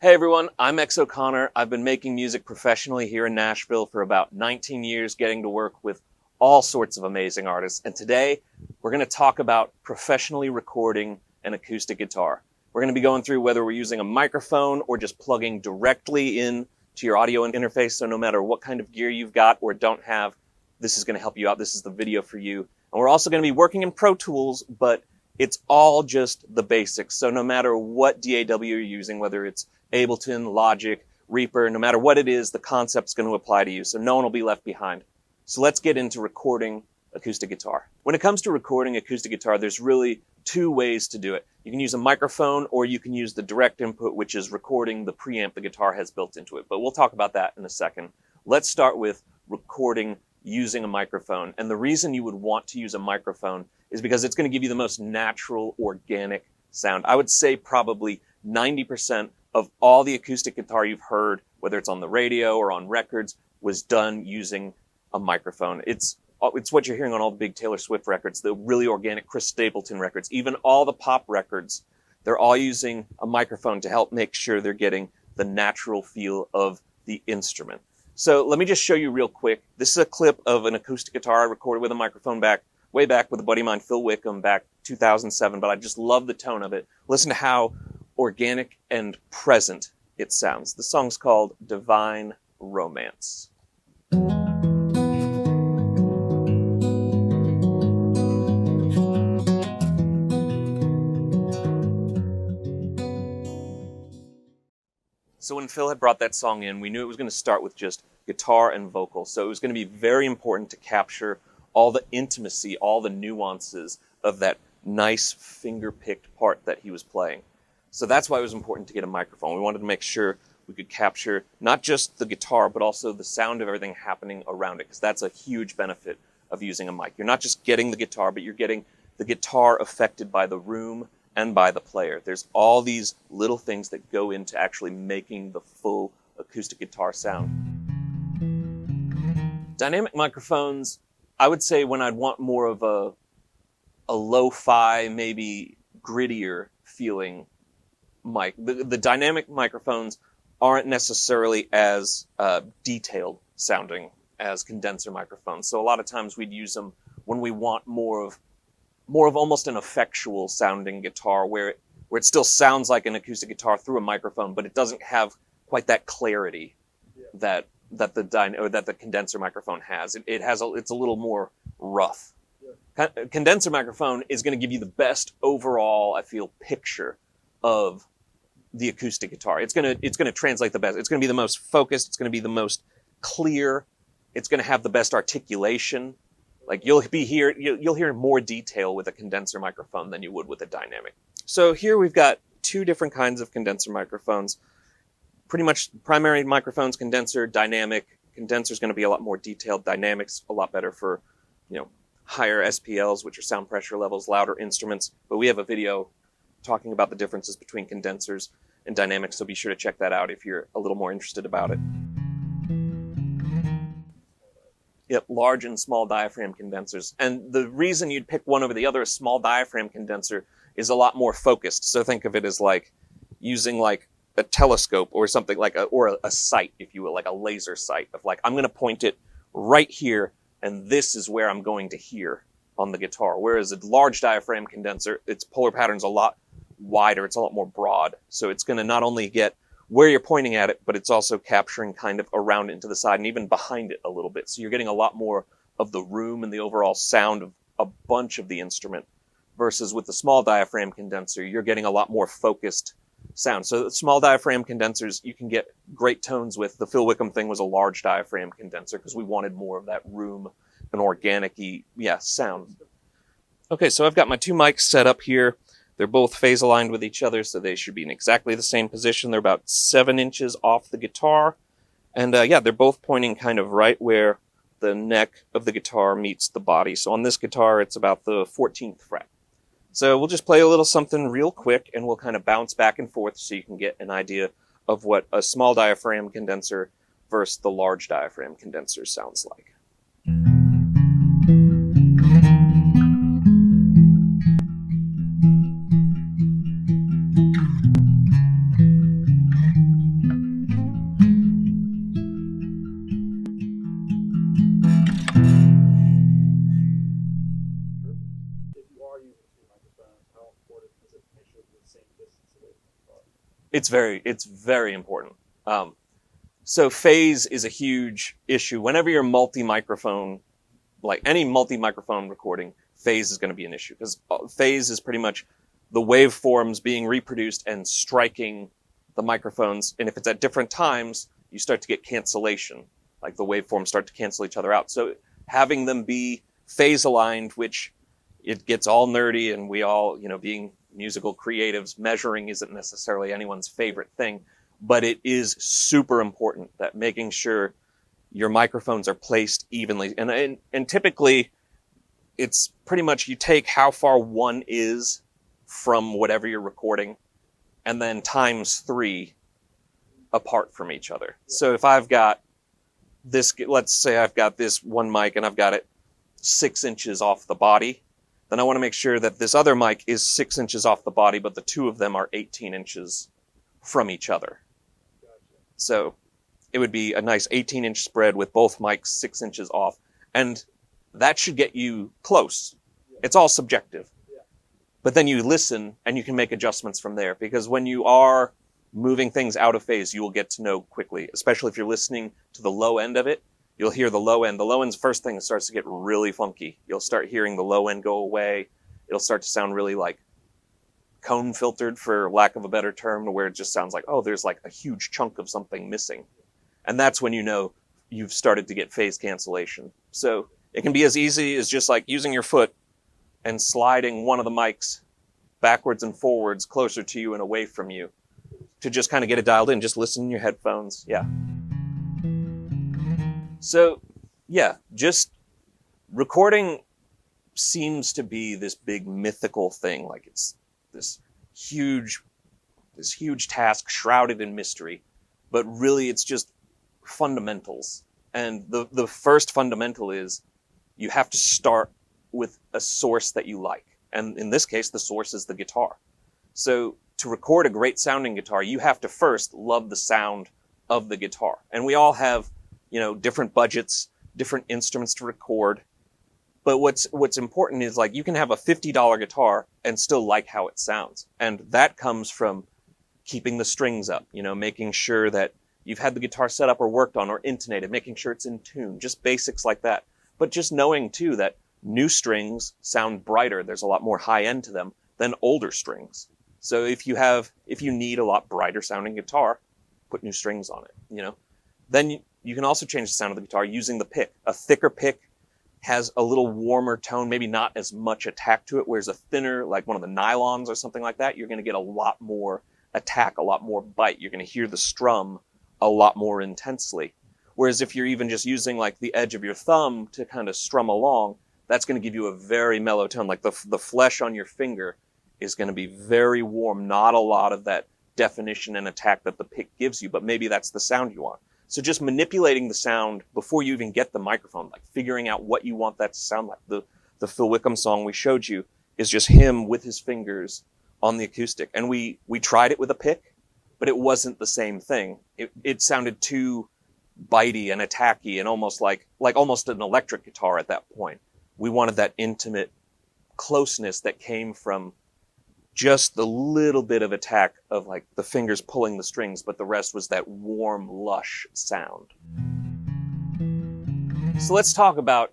Hey everyone, I'm X O'Connor. I've been making music professionally here in Nashville for about 19 years, getting to work with all sorts of amazing artists. And today we're going to talk about professionally recording an acoustic guitar. We're going to be going through whether we're using a microphone or just plugging directly in to your audio interface. So no matter what kind of gear you've got or don't have, this is going to help you out. This is the video for you. And we're also going to be working in Pro Tools, but it's all just the basics. So no matter what DAW you're using, whether it's Ableton, Logic, Reaper, no matter what it is, the concept's going to apply to you, so no one will be left behind. So let's get into recording acoustic guitar. When it comes to recording acoustic guitar, there's really two ways to do it. You can use a microphone or you can use the direct input, which is recording the preamp the guitar has built into it. But we'll talk about that in a second. Let's start with recording using a microphone. And the reason you would want to use a microphone is because it's going to give you the most natural, organic sound. I would say probably 90% of all the acoustic guitar you've heard, whether it's on the radio or on records, was done using a microphone. It's what you're hearing on all the big Taylor Swift records, the really organic Chris Stapleton records, even all the pop records. They're all using a microphone to help make sure they're getting the natural feel of the instrument. So let me just show you real quick. This is a clip of an acoustic guitar I recorded with a microphone way back with a buddy of mine, Phil Wickham, back 2007, but I just love the tone of it. Listen to how organic and present it sounds. The song's called Divine Romance. So when Phil had brought that song in, we knew it was going to start with just guitar and vocal. So it was going to be very important to capture all the intimacy, all the nuances of that nice finger-picked part that he was playing. So that's why it was important to get a microphone. We wanted to make sure we could capture not just the guitar, but also the sound of everything happening around it, because that's a huge benefit of using a mic. You're not just getting the guitar, but you're getting the guitar affected by the room and by the player. There's all these little things that go into actually making the full acoustic guitar sound. Dynamic microphones, I would say when I'd want more of a lo-fi, maybe grittier feeling mic. The dynamic microphones aren't necessarily as detailed sounding as condenser microphones. So a lot of times we'd use them when we want more of almost an effectual sounding guitar where it still sounds like an acoustic guitar through a microphone, but it doesn't have quite that clarity that the condenser microphone has. It's a little more rough. Yeah. Condenser microphone is going to give you the best overall, I feel, picture of the acoustic guitar. It's going to translate the best. It's going to be the most focused. It's going to be the most clear. It's going to have the best articulation. Like you'll hear more detail with a condenser microphone than you would with a dynamic. So here we've got two different kinds of condenser microphones. Pretty much primary microphones, condenser, dynamic. Condenser is going to be a lot more detailed. Dynamics a lot better for, higher SPLs, which are sound pressure levels, louder instruments. But we have a video talking about the differences between condensers and dynamics, so be sure to check that out if you're a little more interested about it. Yep, large and small diaphragm condensers. And the reason you'd pick one over the other, a small diaphragm condenser, is a lot more focused. So think of it as like using like a telescope or something like a sight, if you will, like a laser sight of like, I'm going to point it right here and this is where I'm going to hear on the guitar. Whereas a large diaphragm condenser, its polar pattern's a lot wider, it's a lot more broad. So it's going to not only get where you're pointing at it, but it's also capturing kind of around it and to the side and even behind it a little bit. So you're getting a lot more of the room and the overall sound of a bunch of the instrument versus with the small diaphragm condenser, you're getting a lot more focused sound. So the small diaphragm condensers, you can get great tones with. The Phil Wickham thing was a large diaphragm condenser because we wanted more of that room and organic-y, sound. Okay, so I've got my two mics set up here. They're both phase aligned with each other, so they should be in exactly the same position. They're about 7 inches off the guitar. And they're both pointing kind of right where the neck of the guitar meets the body. So on this guitar, it's about the 14th fret. So we'll just play a little something real quick, and we'll kind of bounce back and forth so you can get an idea of what a small diaphragm condenser versus the large diaphragm condenser sounds like. It's very important. So phase is a huge issue. Whenever you're multi-microphone, like any multi-microphone recording, phase is going to be an issue because phase is pretty much the waveforms being reproduced and striking the microphones. And if it's at different times, you start to get cancellation, like the waveforms start to cancel each other out. So having them be phase aligned, which it gets all nerdy, and we all, being musical creatives, measuring isn't necessarily anyone's favorite thing, but it is super important that making sure your microphones are placed evenly. And typically it's pretty much you take how far one is from whatever you're recording and then times 3 apart from each other. So if I've got this, let's say I've got this one mic and I've got it 6 inches off the body, then I want to make sure that this other mic is 6 inches off the body, but the two of them are 18 inches from each other. So it would be a nice 18-inch spread with both mics 6 inches off. And that should get you close. It's all subjective. But then you listen and you can make adjustments from there, because when you are moving things out of phase, you will get to know quickly, especially if you're listening to the low end of it. You'll hear the low end. The low end's first thing that starts to get really funky. You'll start hearing the low end go away. It'll start to sound really like cone filtered, for lack of a better term, where it just sounds like, oh, there's like a huge chunk of something missing. And that's when you know you've started to get phase cancellation. So it can be as easy as just like using your foot and sliding one of the mics backwards and forwards closer to you and away from you to just kind of get it dialed in. Just listen in your headphones. Yeah. So, yeah, just recording seems to be this big mythical thing. Like it's this huge task shrouded in mystery, but really it's just fundamentals. And the first fundamental is you have to start with a source that you like. And in this case, the source is the guitar. So to record a great sounding guitar, you have to first love the sound of the guitar. And we all have, different budgets, different instruments to record. But what's important is like you can have a $50 guitar and still like how it sounds. And that comes from keeping the strings up, making sure that you've had the guitar set up or worked on or intonated, making sure it's in tune, just basics like that. But just knowing too that new strings sound brighter, there's a lot more high end to them than older strings. So if you need a lot brighter sounding guitar, put new strings on it, Then you can also change the sound of the guitar using the pick. A thicker pick has a little warmer tone, maybe not as much attack to it, whereas a thinner, like one of the nylons or something like that, you're going to get a lot more attack, a lot more bite. You're going to hear the strum a lot more intensely. Whereas if you're even just using like the edge of your thumb to kind of strum along, that's going to give you a very mellow tone. Like the flesh on your finger is going to be very warm, not a lot of that definition and attack that the pick gives you, but maybe that's the sound you want. So just manipulating the sound before you even get the microphone, like figuring out what you want that to sound like. The Phil Wickham song we showed you is just him with his fingers on the acoustic. And we tried it with a pick, but it wasn't the same thing. It sounded too bitey and attacky and almost like almost an electric guitar at that point. We wanted that intimate closeness that came from just the little bit of attack of like the fingers pulling the strings, but the rest was that warm, lush sound. So let's talk about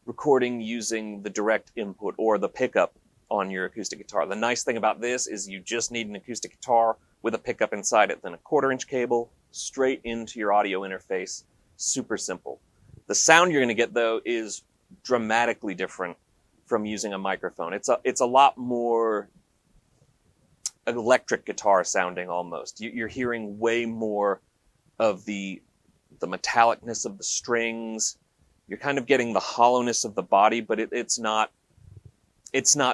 recording using the direct input or the pickup on your acoustic guitar. The nice thing about this is you just need an acoustic guitar with a pickup inside it, then a 1/4-inch cable straight into your audio interface. Super simple. The sound you're going to get though is dramatically different from using a microphone. It's a lot more electric guitar sounding almost. You're hearing way more of the metallicness of the strings. You're kind of getting the hollowness of the body, but it's not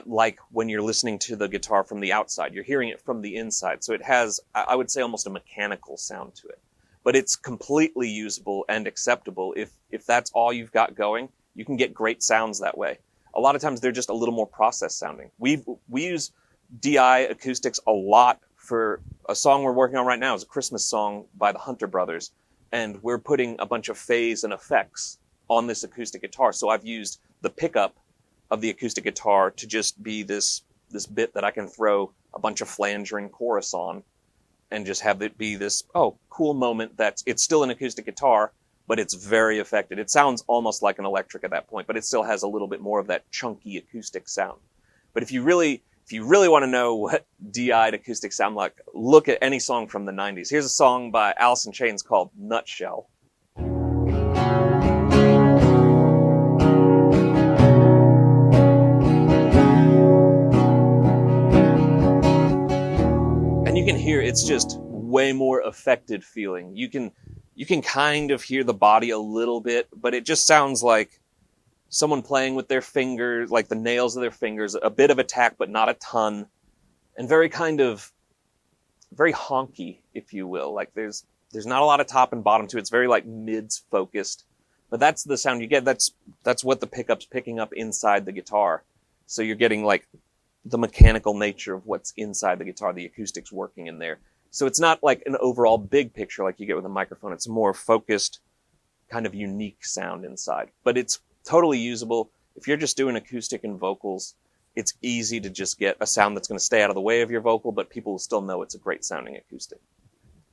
like when you're listening to the guitar from the outside. You're hearing it from the inside. So it has, I would say, almost a mechanical sound to it. But it's completely usable and acceptable. If that's all you've got going, you can get great sounds that way. A lot of times they're just a little more processed sounding. We use DI acoustics a lot for a song we're working on right now. Is a Christmas song by the Hunter Brothers, and we're putting a bunch of phase and effects on this acoustic guitar. So I've used the pickup of the acoustic guitar to just be this bit that I can throw a bunch of flanger and chorus on, and just have it be this, oh, cool moment it's still an acoustic guitar, but it's very affected. It sounds almost like an electric at that point, but it still has a little bit more of that chunky acoustic sound. But if you really want to know what DI'd acoustics sound like, look at any song from the 90s. Here's a song by Alice in Chains called Nutshell. And you can hear it's just way more affected feeling. You can kind of hear the body a little bit, but it just sounds like someone playing with their fingers, like the nails of their fingers, a bit of attack, but not a ton, and very honky, if you will. Like there's not a lot of top and bottom to it. It's very like mids focused, but that's the sound you get. That's what the pickup's picking up inside the guitar. So you're getting like the mechanical nature of what's inside the guitar, the acoustics working in there. So it's not like an overall big picture like you get with a microphone. It's a more focused, kind of unique sound inside, but it's totally usable. If you're just doing acoustic and vocals, it's easy to just get a sound that's going to stay out of the way of your vocal, but people will still know it's a great sounding acoustic.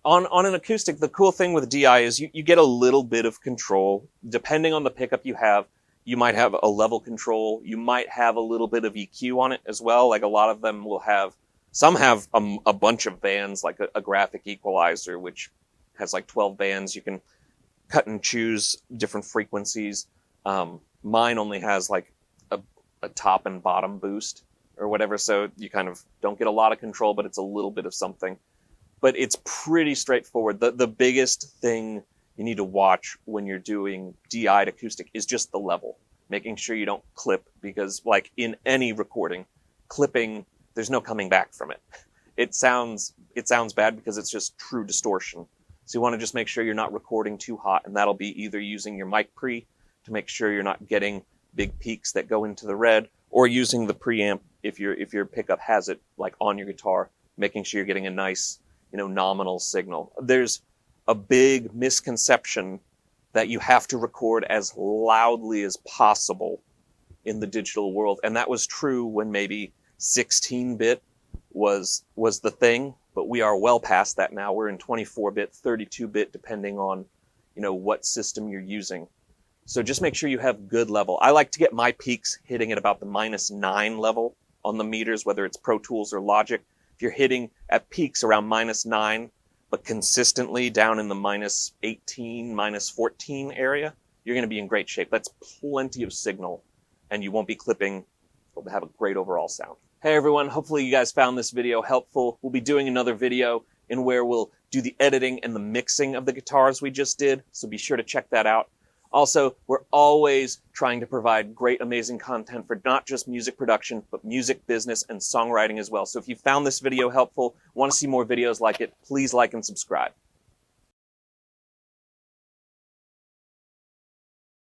On an acoustic, the cool thing with DI is you get a little bit of control. Depending on the pickup you have, you might have a level control. You might have a little bit of EQ on it as well. Like a lot of them will have, some have a bunch of bands, like a graphic equalizer, which has like 12 bands. You can cut and choose different frequencies. Mine only has like a top and bottom boost or whatever, so you kind of don't get a lot of control, but it's a little bit of something. But it's pretty straightforward. The biggest thing you need to watch when you're doing DI'd acoustic is just the level, making sure you don't clip, because like in any recording, clipping, there's no coming back from it. It sounds bad because it's just true distortion. So you want to just make sure you're not recording too hot, and that'll be either using your mic pre to make sure you're not getting big peaks that go into the red, or using the preamp if your pickup has it like on your guitar, making sure you're getting a nice, nominal signal. There's a big misconception that you have to record as loudly as possible in the digital world, and that was true when maybe 16-bit was the thing, but we are well past that now. We're in 24-bit, 32-bit, depending on what system you're using. So just make sure you have good level. I like to get my peaks hitting at about the -9 level on the meters, whether it's Pro Tools or Logic. If you're hitting at peaks around -9, but consistently down in the -18, -14 area, you're going to be in great shape. That's plenty of signal, and you won't be clipping. You'll have a great overall sound. Hey everyone, hopefully you guys found this video helpful. We'll be doing another video in where we'll do the editing and the mixing of the guitars we just did, so be sure to check that out. Also, we're always trying to provide great, amazing content for not just music production, but music business and songwriting as well. So if you found this video helpful, want to see more videos like it, please like and subscribe.